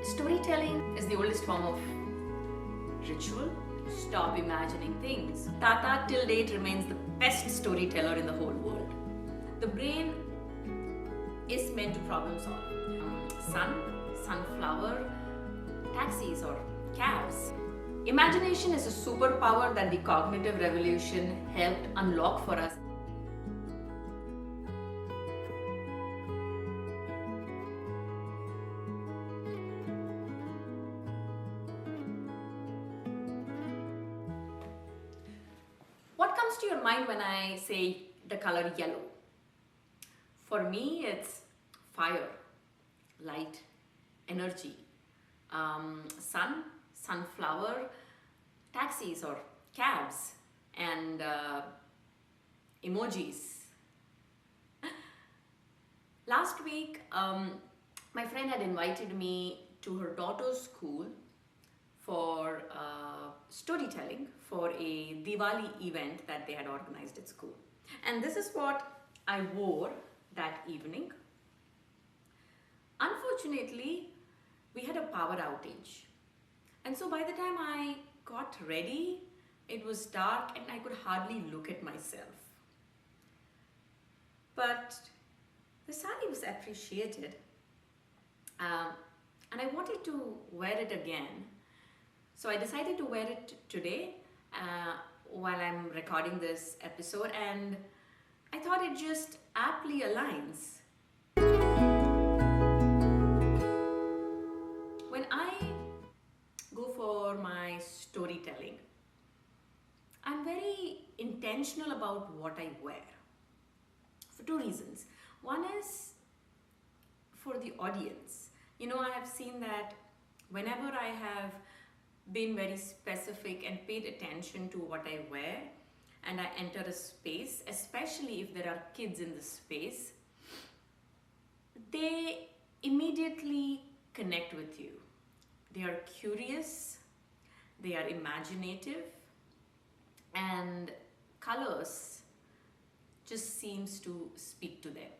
Storytelling is the oldest form of ritual. Stop imagining things. Tata till date remains the best storyteller in the whole world. The brain is meant to problem solve. Sun, sunflower, taxis or cabs. Imagination is a superpower that the cognitive revolution helped unlock for us. What comes to your mind when I say the color yellow? For me, it's fire, light, energy, sun, sunflower, taxis or cabs, and emojis. Last week, my friend had invited me to her daughter's school for storytelling for a Diwali event that they had organized at school. And this is what I wore that evening. Unfortunately, we had a power outage. And so by the time I got ready, it was dark and I could hardly look at myself. But the sari was appreciated. And I wanted to wear it again. So I decided to wear it today while I'm recording this episode, and I thought it just aptly aligns. When I go for my storytelling, I'm very intentional about what I wear for two reasons. One is for the audience. You know, I have seen that whenever I have been very specific and paid attention to what I wear and I enter a space, especially if there are kids in the space, they immediately connect with you. They are curious, they are imaginative, and colors just seems to speak to them.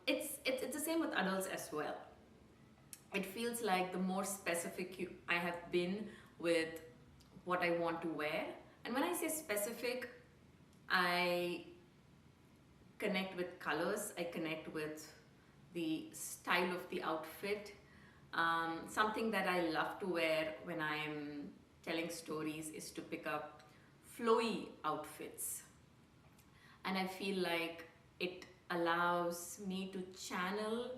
It's the same with adults as well. It feels like the more specific I have been with what I want to wear. And when I say specific, I connect with colors, I connect with the style of the outfit. Something that I love to wear when I'm telling stories is to pick up flowy outfits. And I feel like it allows me to channel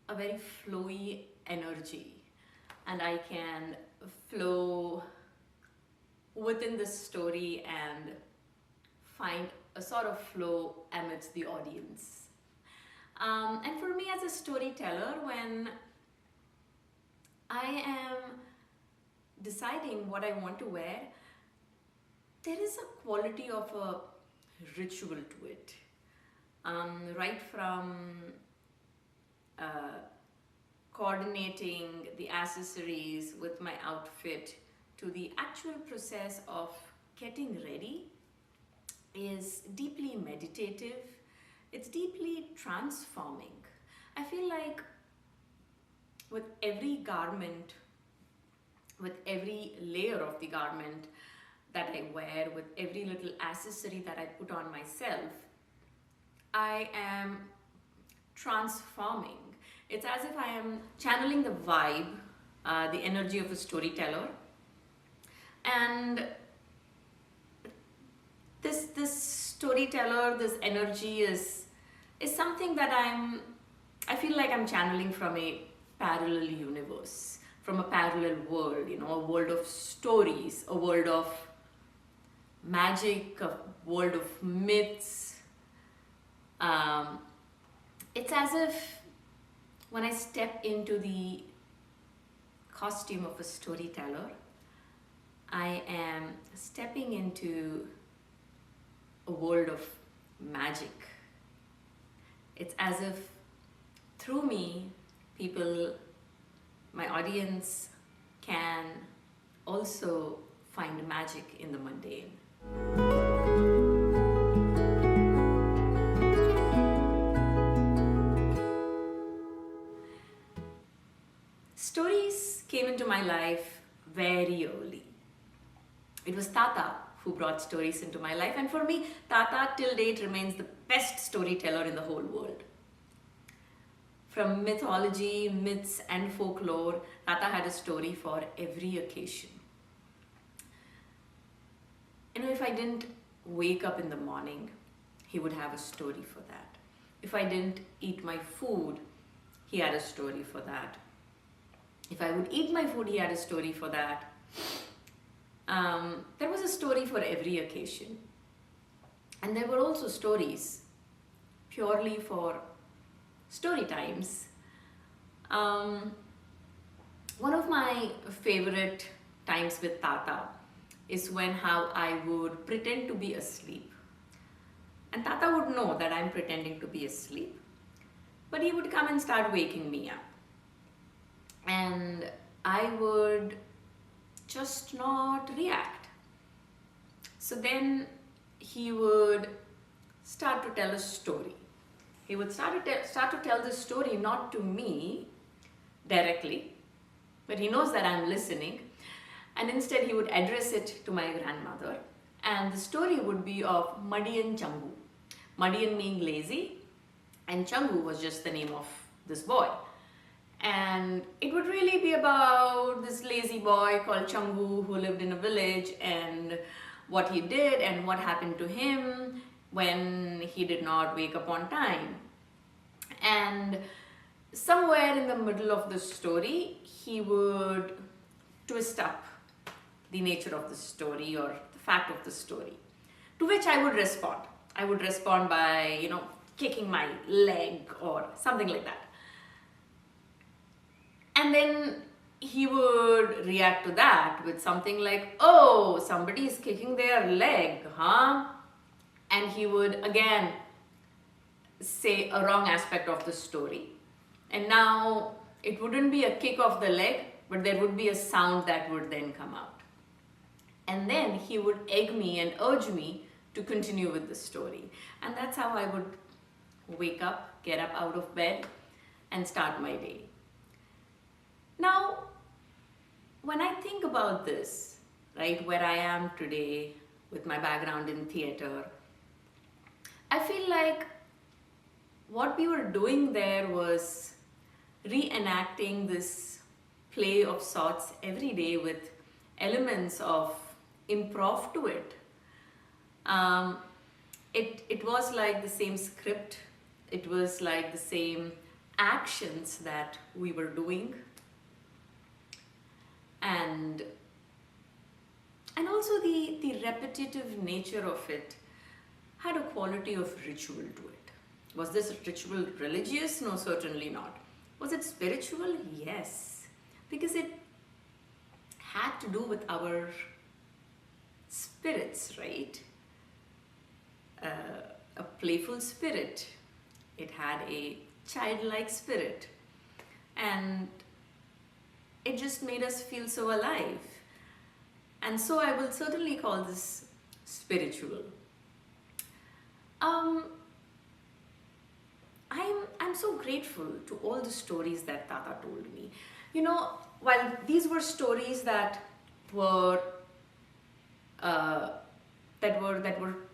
a very flowy energy, and I can flow within the story and find a sort of flow amidst the audience. And for me as a storyteller, when I am deciding what I want to wear, there is a quality of a ritual to it. Right from coordinating the accessories with my outfit to the actual process of getting ready is deeply meditative. It's deeply transforming. I feel like with every garment, with every layer of the garment that I wear, with every little accessory that I put on myself, I am transforming. It's as if I am channeling the vibe, the energy of a storyteller. And this storyteller, this energy is something that I feel like I'm channeling from a parallel universe, from a parallel world, you know, a world of stories, a world of magic, a world of myths. It's as if when I step into the costume of a storyteller, I am stepping into a world of magic. It's as if through me, people, my audience, can also find magic in the mundane. stories came into my life very early. It was Tata who brought stories into my life, and for me, Tata till date remains the best storyteller in the whole world. From mythology, myths and folklore, Tata had a story for every occasion. You know, if I didn't wake up in the morning, he would have a story for that. If I didn't eat my food, he had a story for that. If I would eat my food, he had a story for that. There was a story for every occasion. And there were also stories purely for story times. One of my favorite times with Tata is when how I would pretend to be asleep. And Tata would know that I'm pretending to be asleep, but he would come and start waking me up. And I would just not react. So then he would start to tell a story. He would start to tell this story not to me directly, but he knows that I'm listening. And instead he would address it to my grandmother. And the story would be of Madiyan Changu. Madiyan meaning lazy, and Changu was just the name of this boy. And it would really be about this lazy boy called Changu who lived in a village, and what he did and what happened to him when he did not wake up on time. And somewhere in the middle of the story, he would twist up the nature of the story or the fact of the story, to which I would respond. I would respond by, kicking my leg or something like that. And then he would react to that with something like, oh, somebody is kicking their leg, huh? And he would again say a wrong aspect of the story. And now it wouldn't be a kick of the leg, but there would be a sound that would then come out. And then he would egg me and urge me to continue with the story. And that's how I would wake up, get up out of bed, and start my day. Now, when I think about this, right, where I am today with my background in theater, I feel like what we were doing there was reenacting this play of sorts every day with elements of improv to it. It was like the same script, it was like the same actions that we were doing. And also the repetitive nature of it had a quality of ritual to it. Was this ritual religious? No, certainly not. Was it spiritual? Yes, because it had to do with our spirits, right? A playful spirit. It had a childlike spirit. And it just made us feel so alive. And so I will certainly call this spiritual. I'm so grateful to all the stories that Tata told me. While these were stories that were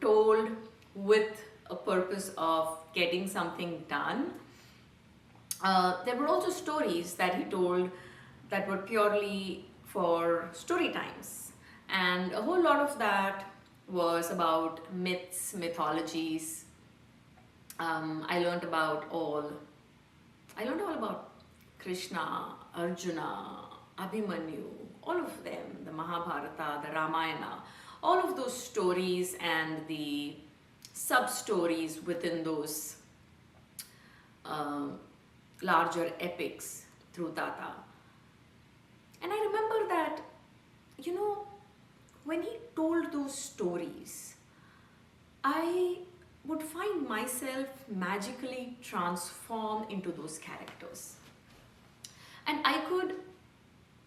told with a purpose of getting something done, there were also stories that he told that were purely for story times. And a whole lot of that was about myths, mythologies. I learned all about Krishna, Arjuna, Abhimanyu, all of them, the Mahabharata, the Ramayana, all of those stories and the sub-stories within those larger epics through Tata. And I remember that, when he told those stories, I would find myself magically transformed into those characters. And I could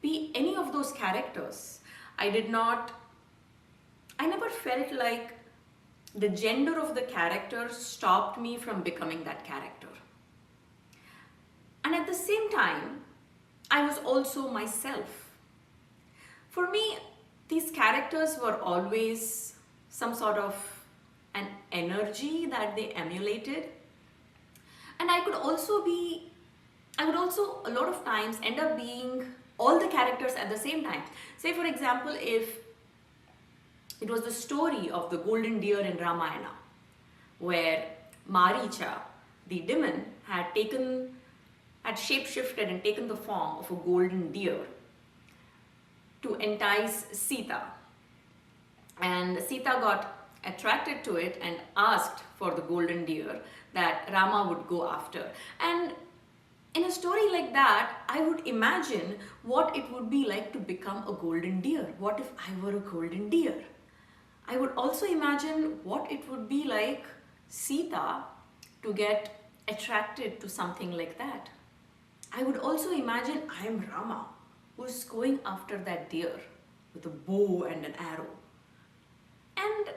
be any of those characters. I never felt like the gender of the character stopped me from becoming that character. And at the same time, I was also myself. For me, these characters were always some sort of an energy that they emulated. And I would also a lot of times end up being all the characters at the same time. Say for example, if it was the story of the golden deer in Ramayana, where Maricha, the demon, had shapeshifted and taken the form of a golden deer to entice Sita. And Sita got attracted to it and asked for the golden deer that Rama would go after. And in a story like that, I would imagine what it would be like to become a golden deer. What if I were a golden deer? I would also imagine what it would be like Sita to get attracted to something like that. I would also imagine I am Rama, who's going after that deer with a bow and an arrow. And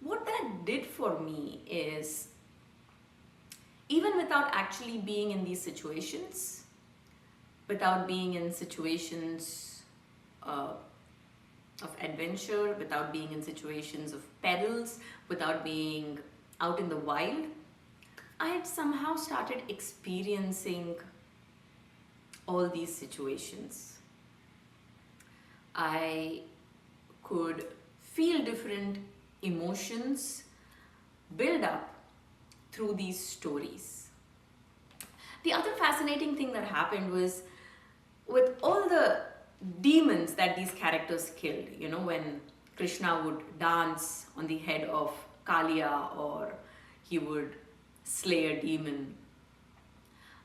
what that did for me is, even without actually being in these situations, without being in situations of adventure, without being in situations of pedals, without being out in the wild, I had somehow started experiencing all these situations. I could feel different emotions build up through these stories. The other fascinating thing that happened was, with all the demons that these characters killed, when Krishna would dance on the head of Kaliya, or he would slay a demon,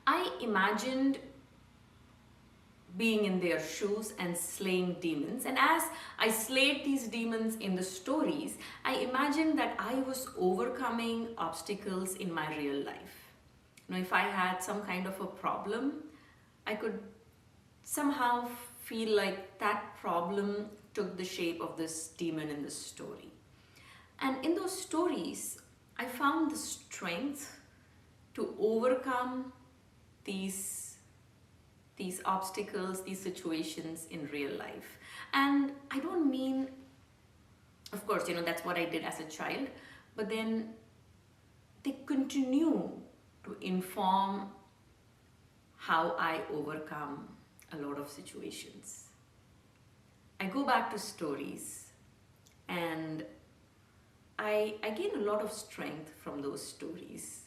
I imagined being in their shoes and slaying demons. And as I slayed these demons in the stories, I imagined that I was overcoming obstacles in my real life. If I had some kind of a problem, I could somehow feel like that problem took the shape of this demon in the story. And in those stories, I found the strength to overcome these obstacles, these situations in real life. And I don't mean, of course, that's what I did as a child, but then they continue to inform how I overcome a lot of situations. I go back to stories and I gain a lot of strength from those stories.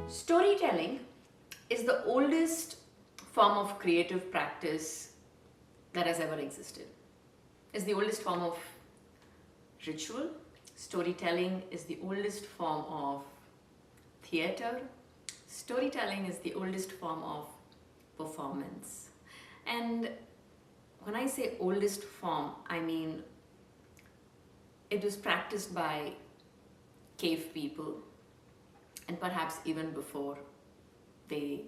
Storytelling is the oldest form of creative practice that has ever existed. It's the oldest form of ritual. Storytelling is the oldest form of theater. Storytelling is the oldest form of performance. And when I say oldest form, I mean it was practiced by cave people, and perhaps even before they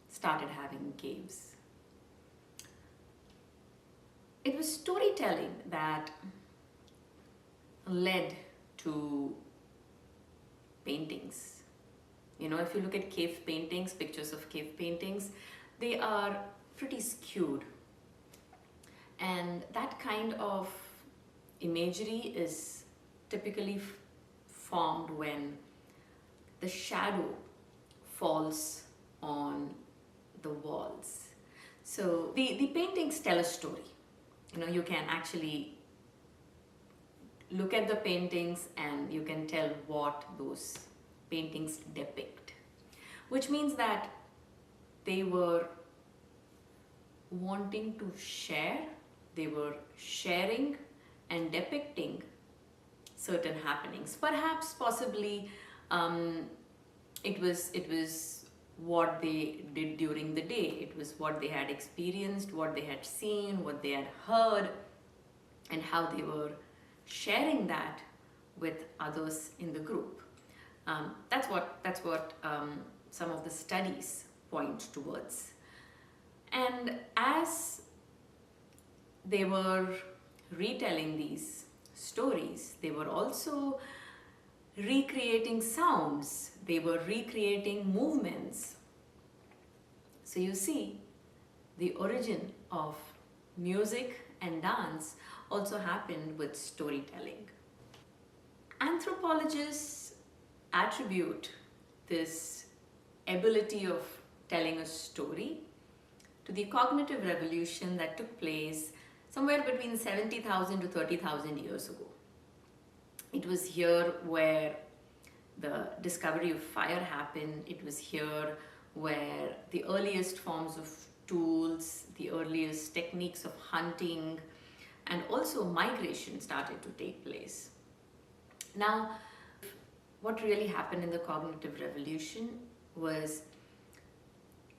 started having caves. It was storytelling that led to paintings. If you look at cave paintings, pictures of cave paintings, they are pretty skewed. And that kind of imagery is typically formed when the shadow falls on the walls. So the paintings tell a story. You can actually look at the paintings and you can tell what those paintings depict, which means that they were wanting to share, they were sharing and depicting certain happenings. Perhaps, possibly, it was what they did during the day. It was what they had experienced, what they had seen, what they had heard, and how they were sharing that with others in the group. That's what some of the studies point towards. And as they were retelling these stories, they were also recreating sounds, they were recreating movements. So you see, the origin of music and dance also happened with storytelling. Anthropologists attribute this ability of telling a story to the cognitive revolution that took place somewhere between 70,000 to 30,000 years ago. It was here where the discovery of fire happened. It was here where the earliest forms of tools, the earliest techniques of hunting, and also migration started to take place. Now, what really happened in the cognitive revolution was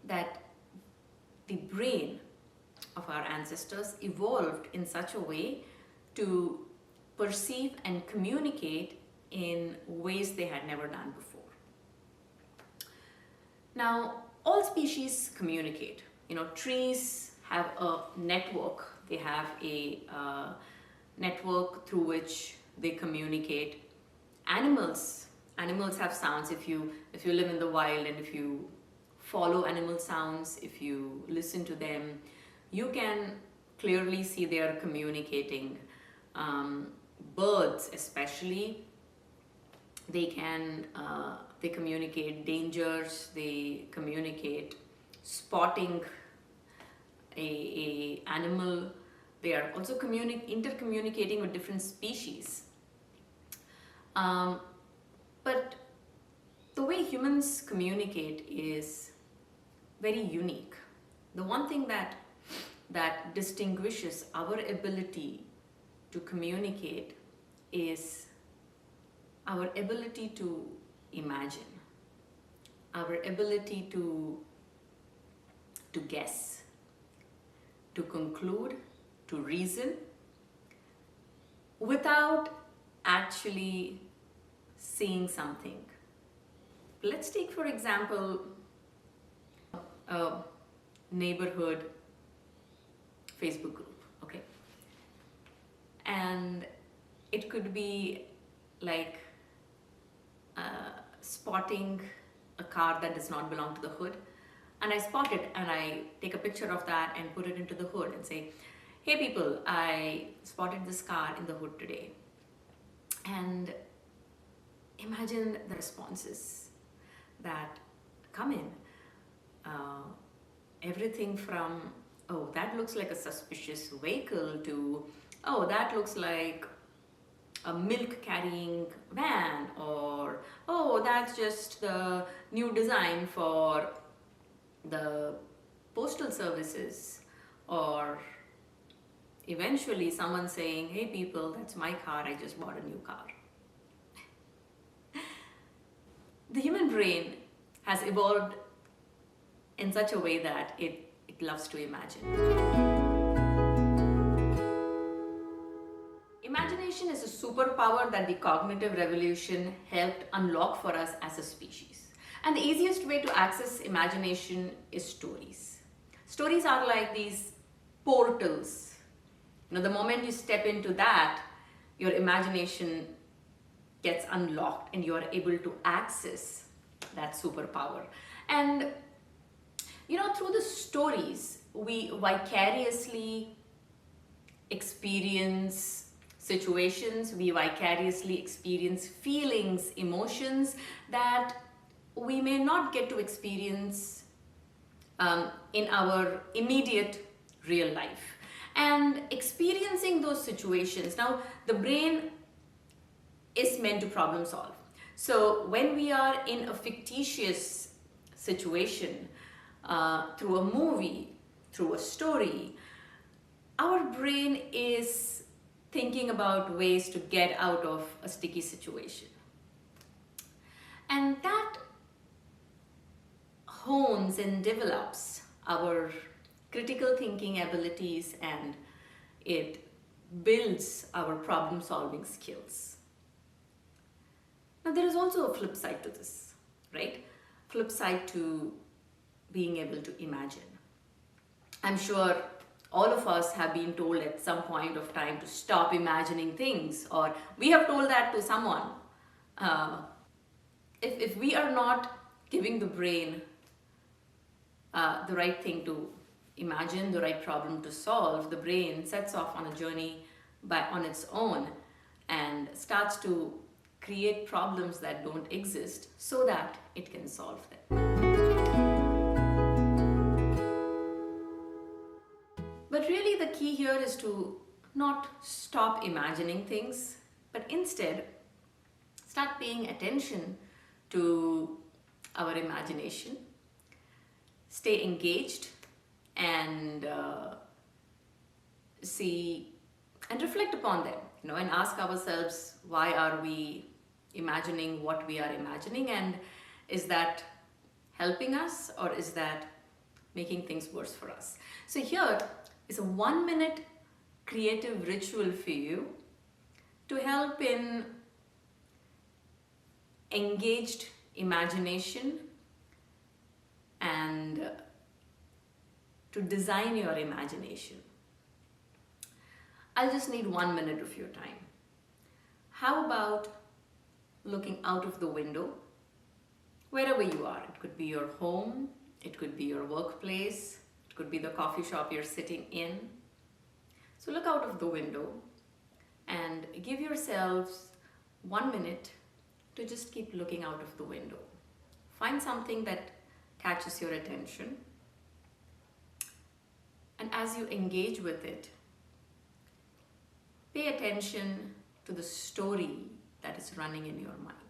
that the brain of our ancestors evolved in such a way to perceive and communicate in ways they had never done before. Now, all species communicate. Trees have a network. They have a network through which they communicate. Animals have sounds. If you live in the wild and if you follow animal sounds, if you listen to them, you can clearly see they are communicating. Birds especially, they communicate dangers, they communicate spotting a animal. They are also intercommunicating with different species. But the way humans communicate is very unique. The one thing that distinguishes our ability to communicate is our ability to imagine, our ability to guess, to conclude, to reason, without actually seeing something. Let's take, for example, a neighborhood Facebook group, okay? And it could be like spotting a car that does not belong to the hood. And I spot it and I take a picture of that and put it into the hood and say, hey people, I spotted this car in the hood today. And imagine the responses that come in. Everything from, oh, that looks like a suspicious vehicle, to, oh, that looks like a milk carrying van, or, oh, that's just the new design for the postal services, or eventually someone saying, hey people, that's my car, I just bought a new car. The human brain has evolved in such a way that it loves to imagine. Imagination is a superpower that the cognitive revolution helped unlock for us as a species. And the easiest way to access imagination is stories. Stories are like these portals. The moment you step into that, your imagination gets unlocked and you are able to access that superpower. And through the stories, we vicariously experience situations, we vicariously experience feelings, emotions that we may not get to experience in our immediate real life. And experiencing those situations, now the brain is meant to problem solve. So when we are in a fictitious situation, through a movie, through a story, our brain is thinking about ways to get out of a sticky situation. And that hones and develops our critical thinking abilities, and it builds our problem solving skills. Now there is also a flip side to this, right? Flip side to being able to imagine. I'm sure all of us have been told at some point of time to stop imagining things, or we have told that to someone. If we are not giving the brain the right thing to imagine, the right problem to solve, the brain sets off on a journey on its own and starts to create problems that don't exist so that it can solve them. But really the key here is to not stop imagining things, but instead start paying attention to our imagination, stay engaged, and see and reflect upon them, and ask ourselves, why are we imagining what we are imagining, and is that helping us or is that making things worse for us? So here is a 1-minute creative ritual for you to help in engaged imagination and to design your imagination. I'll just need 1 minute of your time. How about looking out of the window, wherever you are? It could be your home, it could be your workplace, it could be the coffee shop you're sitting in. So look out of the window and give yourselves 1 minute to just keep looking out of the window. Find something that catches your attention, and as you engage with it, pay attention to the story that is running in your mind.